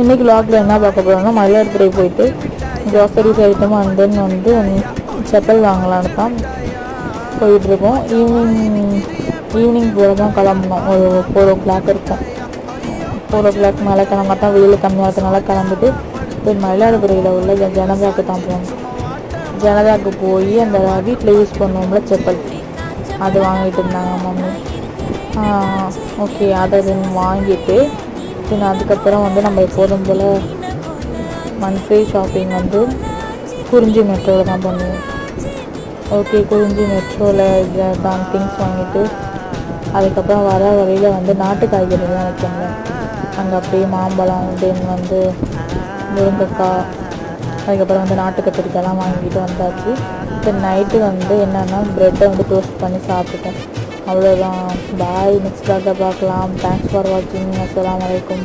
இன்றைக்கி வ்ளாகில் என்ன பார்க்க போகிறோம்னா மயிலாடுதுறை போயிட்டு க்ராசரிஸ் ஐட்டம் அண்ட் தென் வந்து செப்பல் வாங்கலான்னு தான் போயிட்டுருக்கோம். ஈவினிங் போல தான் கிளம்பணும். ஒரு 4 o'clock இருக்கும். 4 o'clock மேலே கிளம்பா தான் வெயில் கம்மியாக இருக்கிறதுனால கிளம்பிட்டு தென் மயிலாடுதுறையில் உள்ள ஜனதாக்கு தான் போகணும். ஜனதாக்கு போய் அந்த வீட்டில் யூஸ் பண்ணுவோம்ல செப்பல், அது வாங்கிட்டு இருந்தாங்க மம்மி. ஓகே, அதை வாங்கிட்டு தென் அதுக்கப்புறம் வந்து நம்ம எப்போதும் போல் மந்த்லி ஷாப்பிங் வந்து குறிஞ்சி மெட்ரோவில் தான் பண்ணுவோம். ஓகே, குறிஞ்சி மெட்ரோவில் தான் திங்ஸ் வாங்கிட்டு அதுக்கப்புறம் வர வழியில் வந்து நாட்டு காய்கறி தான் வைக்கணும். அங்கே அப்படியே மாம்பழம் தென் வந்து முருங்கைக்காய், அதுக்கப்புறம் வந்து நாட்டு கத்திரிக்காய்லாம் வாங்கிட்டு வந்தாச்சு. தென் நைட்டு வந்து என்னென்னா ப்ரெட்டை வந்து டோஸ்ட் பண்ணி சாப்பிட்டுட்டேன். அவ்வளோதான். பாய், நெக்ஸ்ட் பார்க்கலாம். தேங்க்ஸ் ஃபார் வாட்சிங். அஸ்ஸலாமு அலைக்கும்.